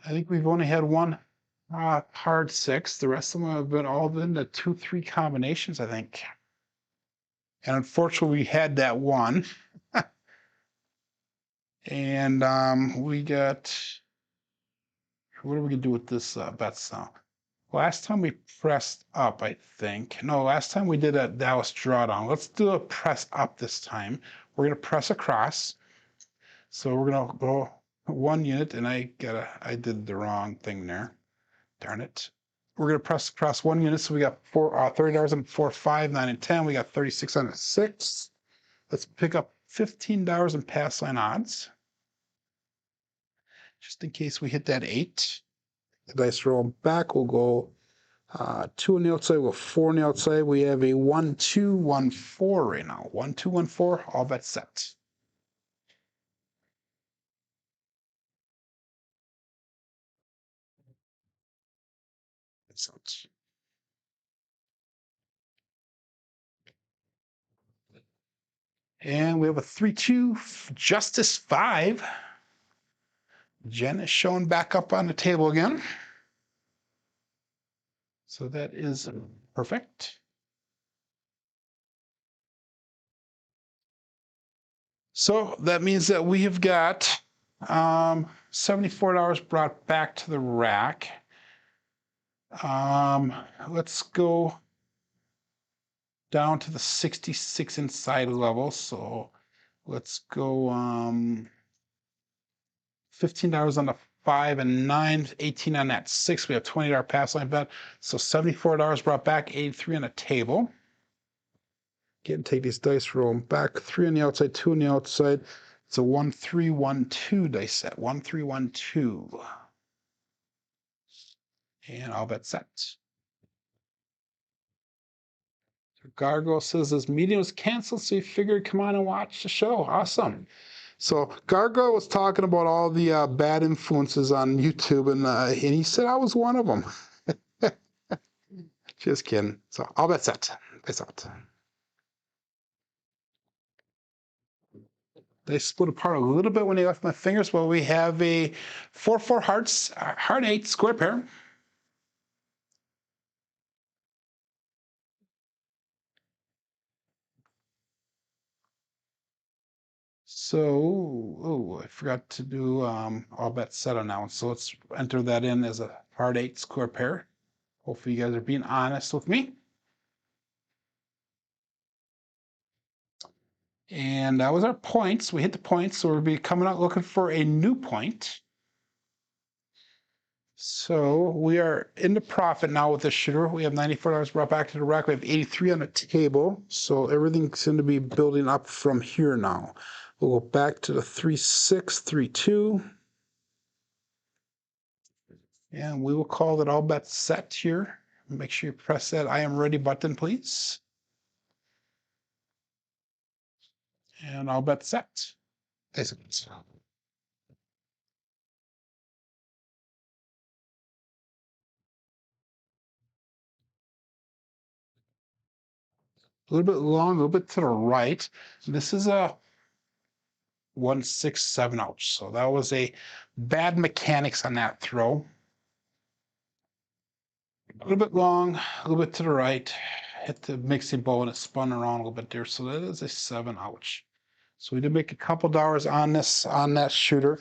I think we've only had one hard 6. The rest of them have been all in the 2, 3 combinations, I think. And unfortunately, we had that one. And we got, what are we going to do with this bets now? Last time we pressed up, I think. No, last time we did a Dallas drawdown. Let's do a press up this time. We're going to press across. So we're going to go 1 unit, and I did the wrong thing there. Darn it. We're going to press across 1 unit, so we got $30 on 4, 5, 9, and 10. We got 36 on a 6. Let's pick up $15 in pass line odds, just in case we hit that 8. The dice roll back. We'll go 2 on the outside, we'll 4 on the outside. We have a 1, 2, 1, 4 right now. 1, 2, 1, 4. All bets set. Excellent. And we have a 3-2 Justice 5. Jen is showing back up on the table again. So that is perfect. So that means that we have got $74 brought back to the rack. Let's go down to the 66 inside level. So let's go $15 on the 5 and 9, 18 on that 6. We have $20 pass line bet. So $74 brought back, 83 on the table. Again, take these dice, roll them back. 3 on the outside, 2 on the outside. It's a 1, 3, 1, 2 dice set. 1, 3, 1, 2. And all bet set. Gargoyle says this meeting was canceled, so he figured come on and watch the show. Awesome. So Gargoyle was talking about all the bad influences on YouTube, and he said I was one of them. Just kidding. So all bet set. That's out. They split apart a little bit when they left my fingers. Well, we have a 4-4 hearts, heart 8 square pair. So, oh, I forgot to do all bet set on that one. So let's enter that in as a heart 8 square pair. Hopefully you guys are being honest with me. And that was our points. We hit the points, so we'll be coming out looking for a new point. So we are in the profit now with this shooter. We have $94 brought back to the rack. We have 83 on the table. So everything's going to be building up from here now. We'll go back to the 3-6, 3-2. And we will call that all bets set here. Make sure you press that I am ready button, please. And all bets set. Excellent. A little bit long, a little bit to the right. This is a 1-6-7 ouch. So that was a bad mechanics on that throw. A little bit long, a little bit to the right. Hit the mixing bowl and it spun around a little bit there. So that is a 7 ouch. So we did make a couple dollars on that shooter.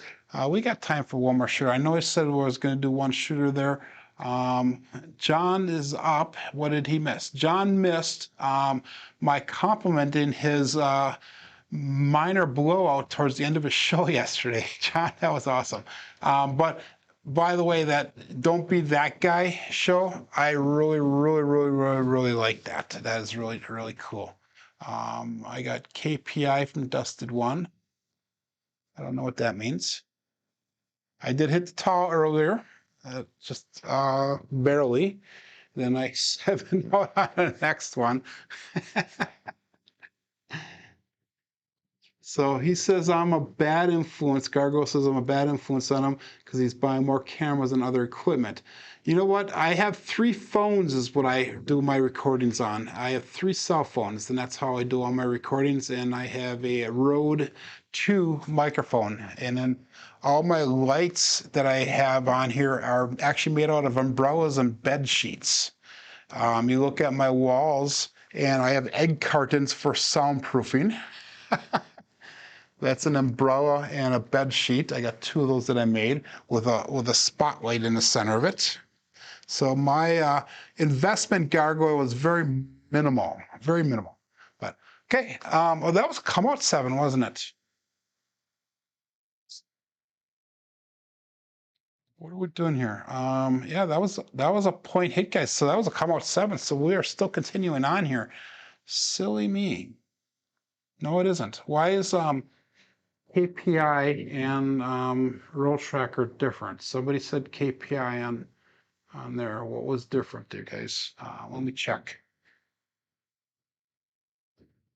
We got time for one more shooter. I know I said we was going to do one shooter there. John is up. What did he miss? John missed my complimenting his minor blowout towards the end of his show yesterday. John, that was awesome. But by the way, that Don't Be That Guy show, I really like that. That is really cool. I got KPI from Dusted One. I don't know what that means. I did hit the tall earlier, just barely. Then I 7 out on the next one. So he says I'm a bad influence. Gargoyle says I'm a bad influence on him because he's buying more cameras and other equipment. You know what? I have 3 phones is what I do my recordings on. I have 3 cell phones, and that's how I do all my recordings. And I have a Rode 2 microphone. And then all my lights that I have on here are actually made out of umbrellas and bed sheets. You look at my walls, And I have egg cartons for soundproofing. That's an umbrella and a bed sheet. I got 2 of those that I made with a spotlight in the center of it. So my investment gargoyle was very minimal, very minimal. But okay, well, that was come out 7, wasn't it? What are we doing here? Yeah, that was a point hit, guys. So that was a come out 7. So we are still continuing on here. Silly me. No, it isn't. Why is KPI and roll tracker different? Somebody said KPI on there. What was different there, guys? Let me check.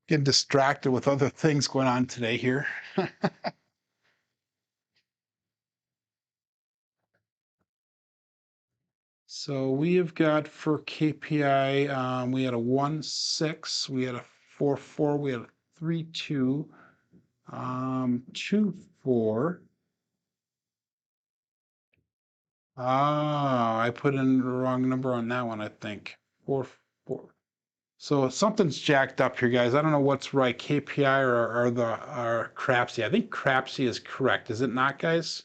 Getting distracted with other things going on today here. So we have got for KPI, we had a 1-6, we had a 4-4, we had a 3-2, 2-4. Ah, I put in the wrong number on that one, I think. 4-4. So something's jacked up here, guys. I don't know what's right, KPI or Crapsee. I think Crapsee is correct. Is it not, guys?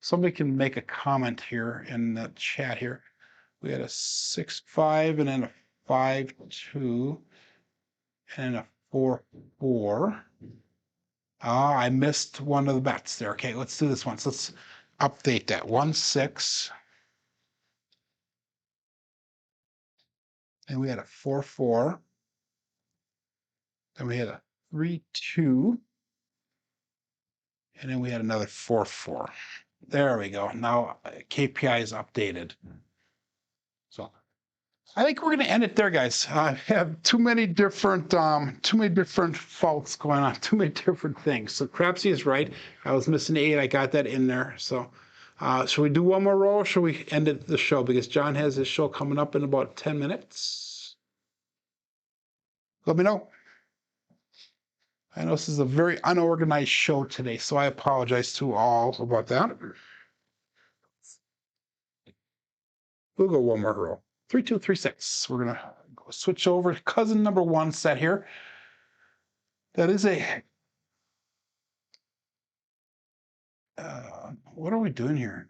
Somebody can make a comment here in the chat here. We had a 6-5 and then a 5-2 and a 4-4. Ah, I missed one of the bets there. Okay, let's do this one. So let's update that. 1-6. And we had a 4-4. Then we had a 3-2. And then we had another 4-4. There we go. Now KPI is updated. So I think we're going to end it there, guys. I have too many different faults going on, too many different things. So Crapsee is right. I was missing 8. I got that in there. So should we do one more roll or should we end the show? Because John has his show coming up in about 10 minutes. Let me know. I know this is a very unorganized show today, so I apologize to all about that. We'll go one more roll. 3, 2, 3, 6. We're gonna switch over to cousin number 1 set here. That is a. What are we doing here?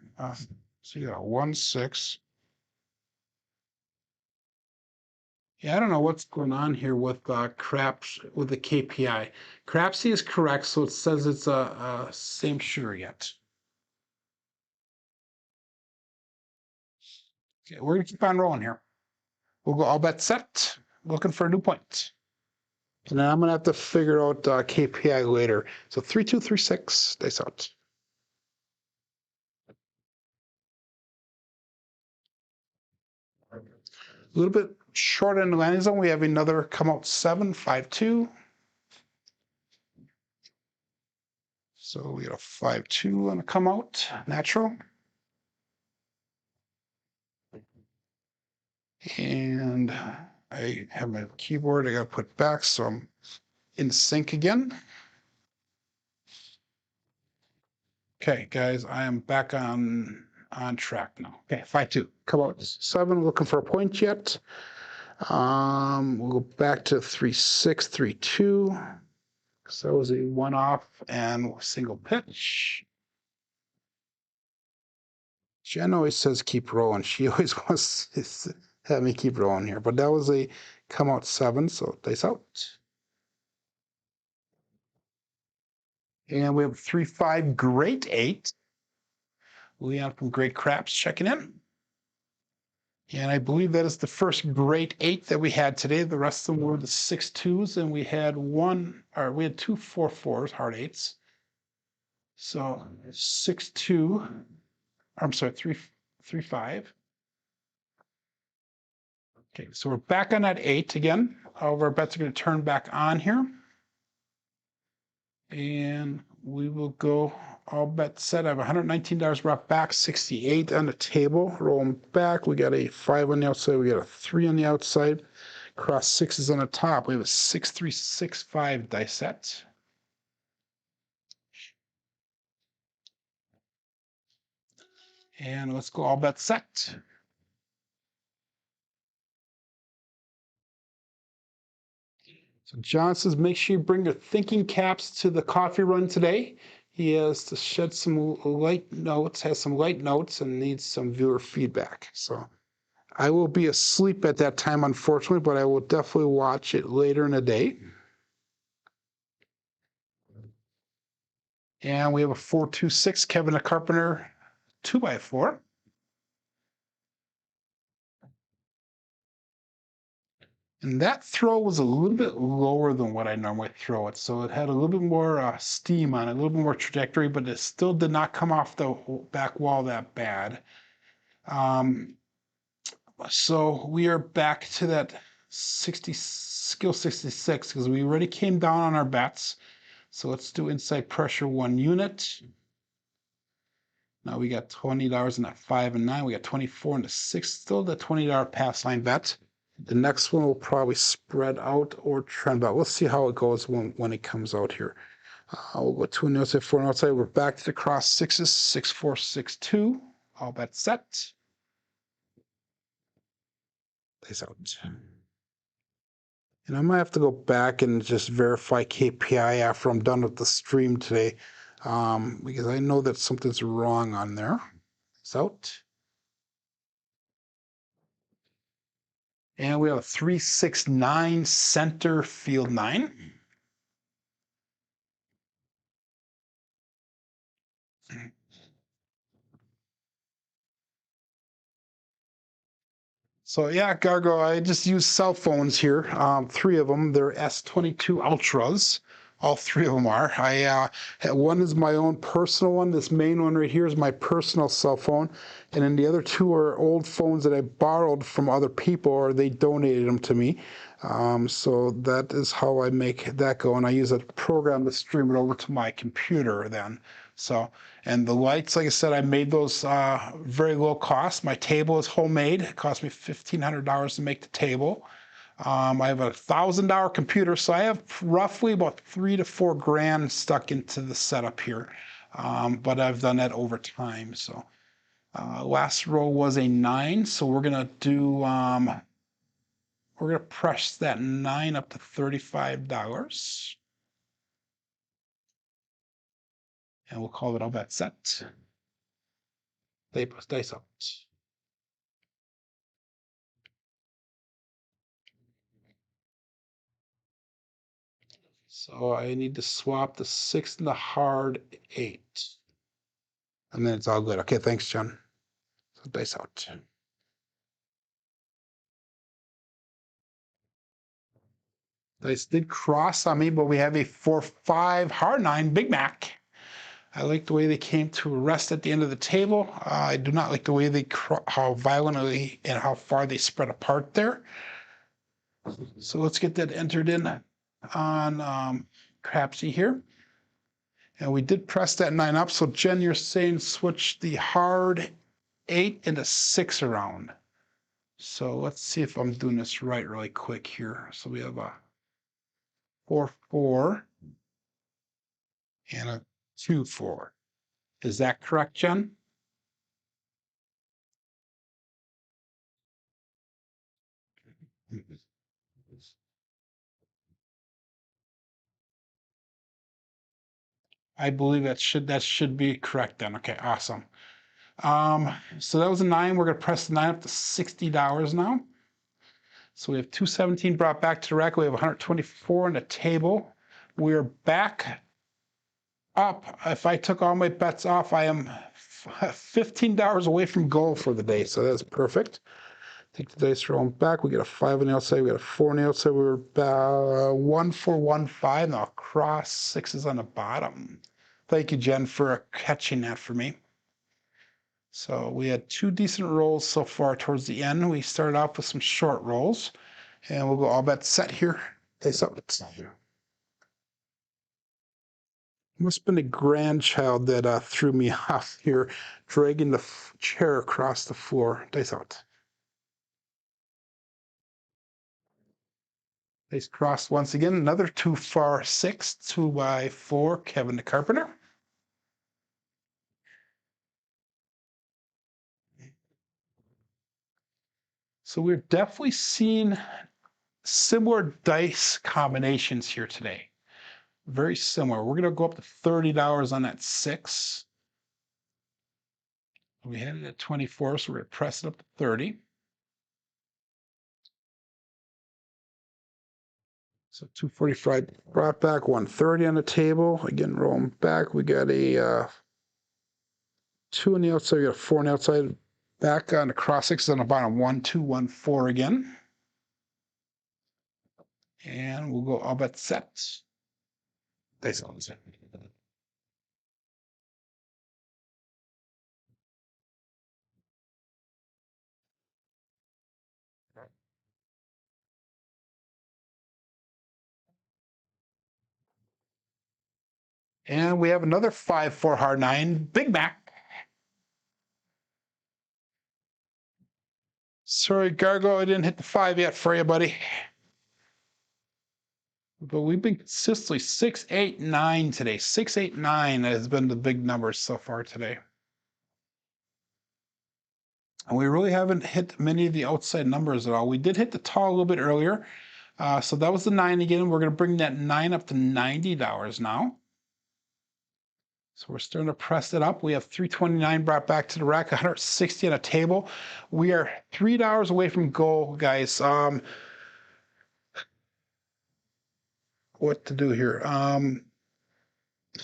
So you got 1-6. Yeah, I don't know what's going on here with with the KPI. Crapsee is correct, so it says it's a same sugar yet. Okay, we're gonna keep on rolling here. We'll go all bet set, looking for a new point. And then I'm gonna have to figure out KPI later. So 3, 2, 3, 6, dice out. A little bit short in the landing zone. We have another come out 7, 5-2. So we got a 5-2 on a come out, natural. And I have my keyboard I got to put back, so I'm in sync again. Okay, guys, I am back on track now. Okay, 5-2, come out 7, looking for a point yet. We'll go back to 3-6, 3-2. So that was a one-off and single pitch. Jen always says keep rolling. She always wants to have me keep rolling here. But that was a come out 7, so dice out. And we have 3-5, great 8. Leon from Great Craps checking in. And I believe that is the first great 8 that we had today. The rest of them were the 6-2s, and we had 2 4-4s, hard 8s. So 6-2. I'm sorry, 3-5. Okay, so we're back on that 8 again. All of our bets are going to turn back on here. And we will go all bets set. I have $119 brought back, 68 on the table. Rolling back, we got a 5 on the outside, we got a 3 on the outside. Cross 6s on the top. We have a 6-3-6-5 dice set. And let's go all bets set. So John says, make sure you bring your thinking caps to the coffee run today. He has to shed some light notes, has some light notes, and needs some viewer feedback. So I will be asleep at that time, unfortunately, but I will definitely watch it later in the day. And we have a 426 Kevin the Carpenter 2x4. And that throw was a little bit lower than what I normally throw it. So it had a little bit more steam on it, a little bit more trajectory, but it still did not come off the back wall that bad. So we are back to that 60 skill 66 because we already came down on our bets. So let's do inside pressure 1 unit. Now we got $20 in that 5 and 9. We got 24 in the 6. Still the $20 pass line bet. The next one will probably spread out or trend out. We'll see how it goes when it comes out here. We'll go 2 on the outside, 4 on the outside. We're back to the cross sixes, 6, 4, 6, 2. All bets set. Plays out. And I might have to go back and just verify KPI after I'm done with the stream today, because I know that something's wrong on there. It's out. And we have a 369 center field 9. So yeah, Gargo, I just use cell phones here. 3 of them. They're S22 Ultras. All 3 of them are. One is my own personal one. This main one right here is my personal cell phone, and then the other 2 are old phones that I borrowed from other people, or they donated them to me. So that is how I make that go, and I use a program to stream it over to my computer then. So, and the lights, like I said, I made those very low cost. My table is homemade. It cost me $1,500 to make the table. I have a $1,000 computer, so I have roughly about 3 to 4 grand stuck into the setup here. But I've done that over time. So last roll was a 9, so we're gonna do we're gonna press that 9 up to $35, and we'll call it all bet set. Dice out. So I need to swap the 6 and the hard 8. And then it's all good. Okay, thanks, John. So dice out. Dice did cross on me, but we have a 4-5 hard 9 Big Mac. I like the way they came to a rest at the end of the table. I do not like the way how violently and how far they spread apart there. So let's get that entered in on Crapsee here. And we did press that 9 up. So Jen, you're saying switch the hard 8 and a 6 around. So let's see if I'm doing this right really quick here. So we have a 4-4 and a 2-4. Is that correct, Jen? I believe that should be correct then. Okay, awesome. So that was a 9. We're gonna press the 9 up to $60 now. So we have 217 brought back to the rack. We have 124 on the table. We're back up. If I took all my bets off, I am $15 away from goal for the day. So that's perfect. Take the dice, roll them back. We get a 5 on the outside. We got a 4 on the outside. We're about 1, 4, 1, 5. Now cross 6s on the bottom. Thank you, Jen, for catching that for me. So we had 2 decent rolls so far towards the end. We started off with some short rolls, and we'll go all bet set here. Face up. Must have been a grandchild that threw me off here, dragging the chair across the floor. Dice out. Dice crossed once again. Another 2-4, 6, 2x4, Kevin the Carpenter. So we're definitely seeing similar dice combinations here today. Very similar. We're going to go up to $30 on that 6. We had it at 24, so we're going to press it up to 30. So 245 brought back 130 on the table. Again, rolling back. We got a 2 on the outside. We got a 4 on the outside. Back on the cross 6 on the bottom. 1, 2, 1, 4 again. And we'll go all bet set. Dice on set. And we have another 5-4 hard 9. Big Mac. Sorry, Gargo, I didn't hit the 5 yet for you, buddy. But we've been consistently 6, 8, 9 today. 6, 8, 9 has been the big numbers so far today. And we really haven't hit many of the outside numbers at all. We did hit the tall a little bit earlier. So that was the 9 again. We're going to bring that 9 up to $90 now. So we're starting to press it up. We have 329 brought back to the rack, 160 on a table. We are $3 away from goal, guys. What to do here? I'm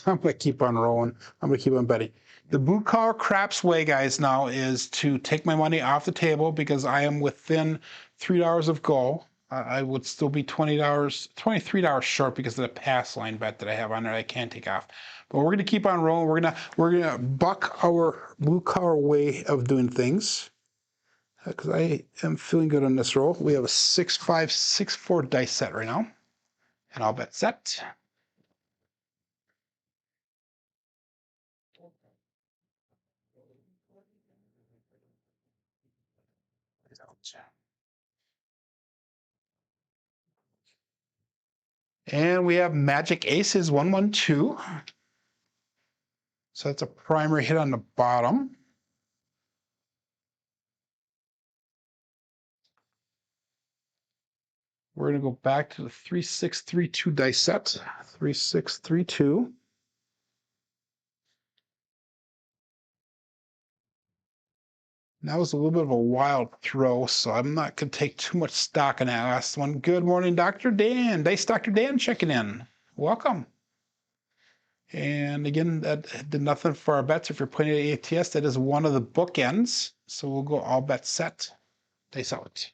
going to keep on rolling. I'm going to keep on betting. The blue collar craps way, guys, now is to take my money off the table because I am within $3 of goal. I would still be $20, $23 short because of the pass line bet that I have on there I can't take off. But we're going to keep on rolling. We're gonna buck our blue collar way of doing things because I am feeling good on this roll. We have a 6, 5, 6, 4 dice set right now, and I'll bet set. And we have Magic Aces 112. So that's a primary hit on the bottom. We're going to go back to the 3632 dice set. 3632. That was a little bit of a wild throw, so I'm not going to take too much stock in that last one. Good morning, Dr. Dan. Dice Dr. Dan checking in. Welcome. And again, that did nothing for our bets. If you're putting it at ATS, that is one of the bookends. So we'll go all bets set. Dice out.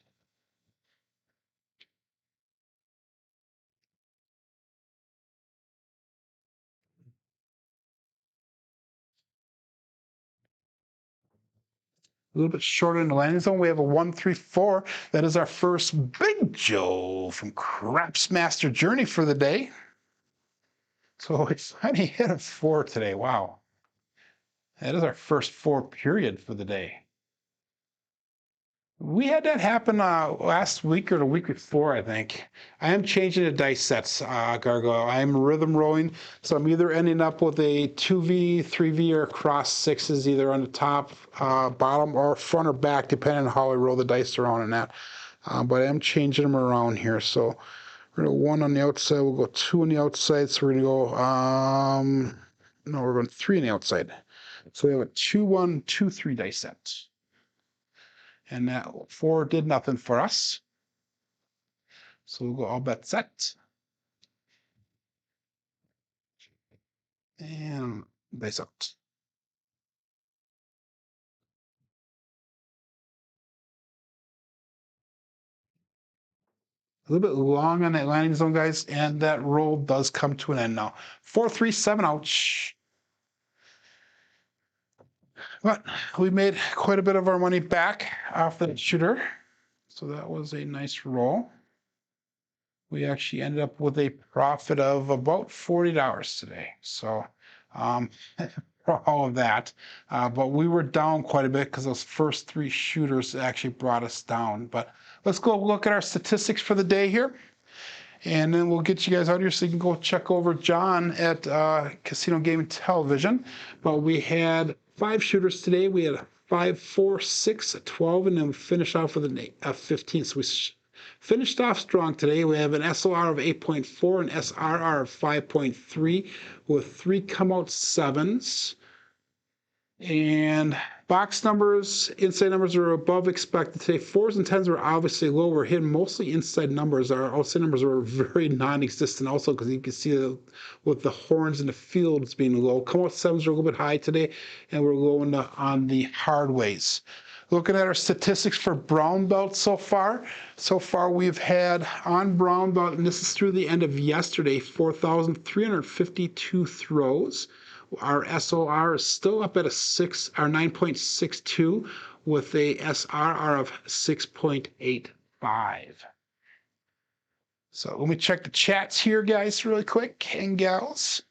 A little bit shorter in the landing zone. We have a 1-3-4. That is our first Big Joe from Craps Master Journey for the day. So we finally hit a 4 today. Wow. That is our first 4 period for the day. We had that happen last week or the week before, I think. I am changing the dice sets, Gargoyle. I am rhythm rolling, so I'm either ending up with a 2V, 3V, or cross 6s, either on the top, bottom, or front or back, depending on how I roll the dice around in that. But I am changing them around here. So we're going to go 1 on the outside. We'll go 2 on the outside. So we're going to go, no, we're going 3 on the outside. So we have a 2-1, 2-3 dice set. And that 4 did nothing for us. So we'll go all bet set. And dice out. A little bit long on that landing zone, guys, and that roll does come to an end now. 4-3-7, ouch. But we made quite a bit of our money back off the shooter. So that was a nice roll. We actually ended up with a profit of about $40 today. So for all of that. But we were down quite a bit because those first 3 shooters actually brought us down. But let's go look at our statistics for the day here. And then we'll get you guys out here so you can go check over John at Casino Gaming Television. But we had 5 shooters today. We had a 5, 4, 6, a 12, and then we finish off with a 15. So we Finished off strong today. We have an SOR of 8.4, an SRR of 5.3 with 3 come-out 7s. And box numbers, inside numbers are above expected today. 4s and 10s were obviously low. We're hitting mostly inside numbers. Our outside numbers were very non-existent also, because you can see with the horns in the fields being low. Come out 7s are a little bit high today, and we're low on the hard ways. Looking at our statistics for brown belt so far. So far we've had on brown belt, and this is through the end of yesterday, 4,352 throws. Our SOR is still up at a 9.62 with a SRR of 6.85. So let me check the chats here, guys, really quick, and gals.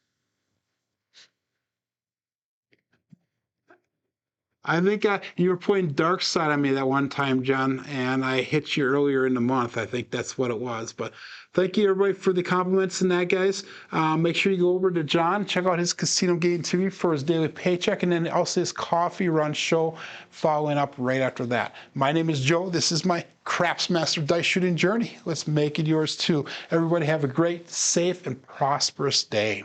I think you were playing Dark Side on me that one time, John, and I hit you earlier in the month. I think that's what it was. But thank you, everybody, for the compliments and that, guys. Make sure you go over to John, check out his Casino Game TV for his daily paycheck, and then also his coffee run show following up right after that. My name is Joe. This is my Craps Master Dice Shooting Journey. Let's make it yours, too. Everybody have a great, safe, and prosperous day.